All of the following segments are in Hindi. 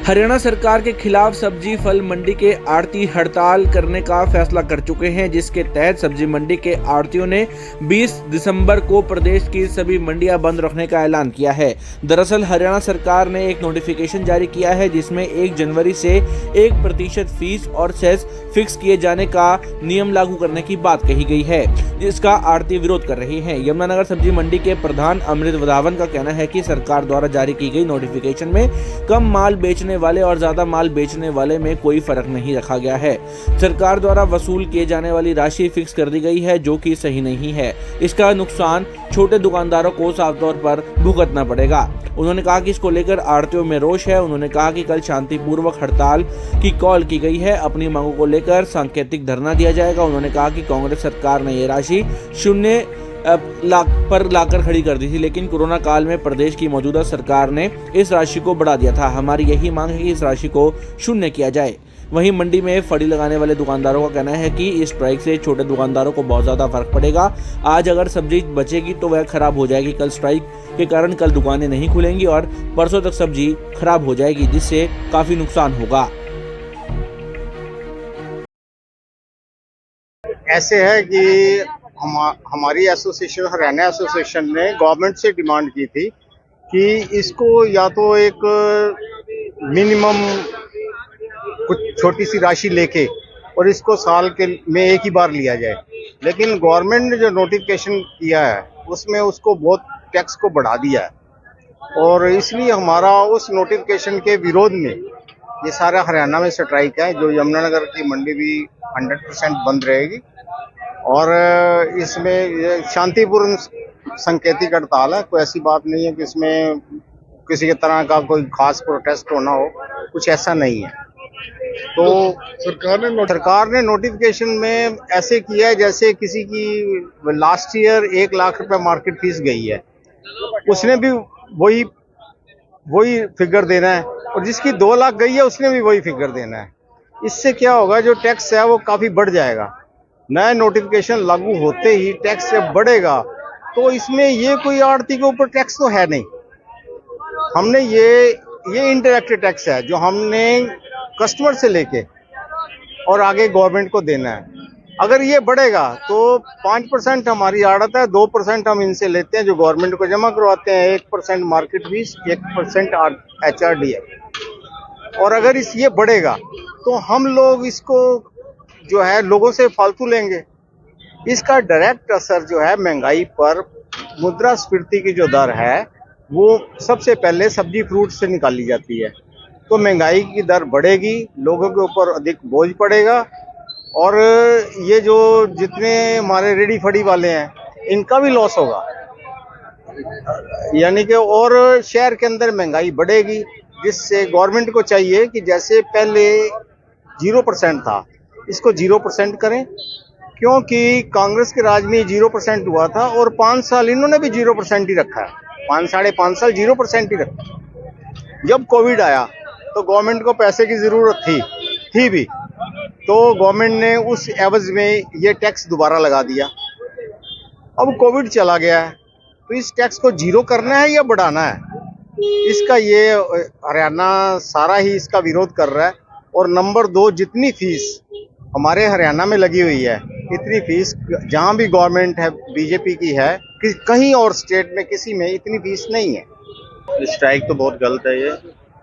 हरियाणा सरकार के खिलाफ सब्जी फल मंडी के आड़ती हड़ताल करने का फैसला कर चुके हैं, जिसके तहत सब्जी मंडी के आड़तियों ने 20 दिसंबर को प्रदेश की सभी मंडियां बंद रखने का ऐलान किया है। दरअसल हरियाणा सरकार ने एक नोटिफिकेशन जारी किया है, जिसमें 1 जनवरी से 1% फीस और सेस फिक्स किए जाने का नियम लागू करने की बात कही गई है, जिसका आड़ती विरोध कर रही है। यमुनानगर सब्जी मंडी के प्रधान अमृत वधावन का कहना है कि सरकार द्वारा जारी की गई नोटिफिकेशन में कम माल बेचने वाले और ज्यादा माल बेचने वाले में कोई फर्क नहीं रखा गया है। सरकार द्वारा वसूल किए जाने वाली राशि फिक्स कर दी गई है, जो कि सही नहीं है। इसका नुकसान छोटे दुकानदारों को साफ तौर पर भुगतना पड़ेगा। उन्होंने कहा कि इसको लेकर आड़तियों में रोष है। उन्होंने कहा कि कल शांतिपूर्वक हड़ताल की कॉल की गई है। अपनी मांगों को लेकर सांकेतिक धरना दिया जाएगा। उन्होंने कहा कि कांग्रेस सरकार ने ये राशि 0 लाख पर लाकर खड़ी कर दी थी, लेकिन कोरोना काल में प्रदेश की मौजूदा सरकार ने इस राशि को बढ़ा दिया था। हमारी यही मांग है कि इस राशि को 0 किया जाए। वहीं मंडी में फड़ी लगाने वाले दुकानदारों का कहना है कि इस स्ट्राइक से छोटे दुकानदारों को बहुत ज़्यादा फर्क पड़ेगा। आज अगर सब्जी बचेगी तो वह खराब हो जाएगी। कल स्ट्राइक के कारण कल दुकानें नहीं खुलेंगी और परसों तक सब्जी खराब हो जाएगी, जिससे काफ़ी नुकसान होगा। ऐसे है कि हमारी एसोसिएशन, हरियाणा एसोसिएशन ने गवर्नमेंट से डिमांड की थी कि इसको या तो एक मिनिमम कुछ छोटी सी राशि लेके और इसको साल के में एक ही बार लिया जाए, लेकिन गवर्नमेंट ने जो नोटिफिकेशन किया है उसमें उसको बहुत टैक्स को बढ़ा दिया है और इसलिए हमारा उस नोटिफिकेशन के विरोध में ये सारा हरियाणा में स्ट्राइक है। जो यमुनानगर की मंडी भी 100% बंद रहेगी और इसमें शांतिपूर्ण सांकेतिक हड़ताल है। कोई ऐसी बात नहीं है कि इसमें किसी तरह का कोई खास प्रोटेस्ट होना हो, कुछ ऐसा नहीं है। तो सरकार ने नोटिफिकेशन में ऐसे किया है जैसे किसी की लास्ट ईयर 1 लाख रुपए मार्केट फीस गई है, उसने भी वही फिगर देना है, और जिसकी 2 लाख गई है उसने भी वही फिगर देना है। इससे क्या होगा, जो टैक्स है वो काफी बढ़ जाएगा। नया नोटिफिकेशन लागू होते ही टैक्स जब बढ़ेगा तो इसमें ये कोई आड़ती के ऊपर टैक्स तो है नहीं। हमने ये इंडायरेक्ट टैक्स है जो हमने कस्टमर से लेके और आगे गवर्नमेंट को देना है। अगर ये बढ़ेगा तो 5% हमारी आड़त है, 2% हम इनसे लेते हैं जो गवर्नमेंट को जमा करवाते हैं, 1% मार्केट फीस, 1% HRD है। और अगर ये बढ़ेगा तो हम लोग इसको जो है लोगों से फालतू लेंगे। इसका डायरेक्ट असर जो है महंगाई पर, मुद्रास्फीति की जो दर है वो सबसे पहले सब्जी फ्रूट से निकाली जाती है, तो महंगाई की दर बढ़ेगी, लोगों के ऊपर अधिक बोझ पड़ेगा और ये जो जितने हमारे रेडी फड़ी वाले हैं इनका भी लॉस होगा, यानी कि और शहर के अंदर महंगाई बढ़ेगी, जिससे गवर्नमेंट को चाहिए कि जैसे पहले 0% था इसको 0% करें, क्योंकि कांग्रेस के राज में 0% हुआ था और 5 साल इन्होंने भी 0% ही रखा है, 5-5.5 साल 0% ही रखा। जब कोविड आया तो गवर्नमेंट को पैसे की जरूरत थी भी, तो गवर्नमेंट ने उस एवज में ये टैक्स दोबारा लगा दिया। अब कोविड चला गया है तो इस टैक्स को 0 करना है या बढ़ाना है, इसका ये हरियाणा सारा ही इसका विरोध कर रहा है। और नंबर 2, जितनी फीस हमारे हरियाणा में लगी हुई है इतनी फीस जहां भी गवर्नमेंट है बीजेपी की है, कहीं और स्टेट में किसी में इतनी फीस नहीं है। स्ट्राइक तो बहुत गलत है ये,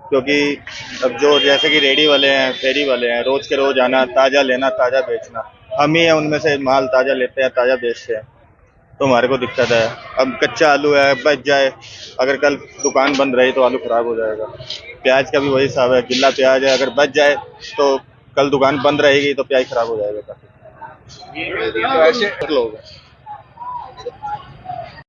क्योंकि अब जो जैसे कि रेडी वाले हैं, फेरी वाले हैं, रोज के रोज आना, ताजा लेना, ताजा बेचना, हम ही हैं उनमें से माल ताजा लेते हैं, ताजा बेचते हैं, तो हमारे को दिक्कत है। अब कच्चा आलू है, बच जाए, अगर कल दुकान बंद रही तो आलू खराब हो जाएगा। प्याज का भी वही हिसाब है, गिल्ला प्याज है, अगर बच जाए तो कल दुकान बंद रहेगी तो प्याज खराब हो जाएगा। काफी लोग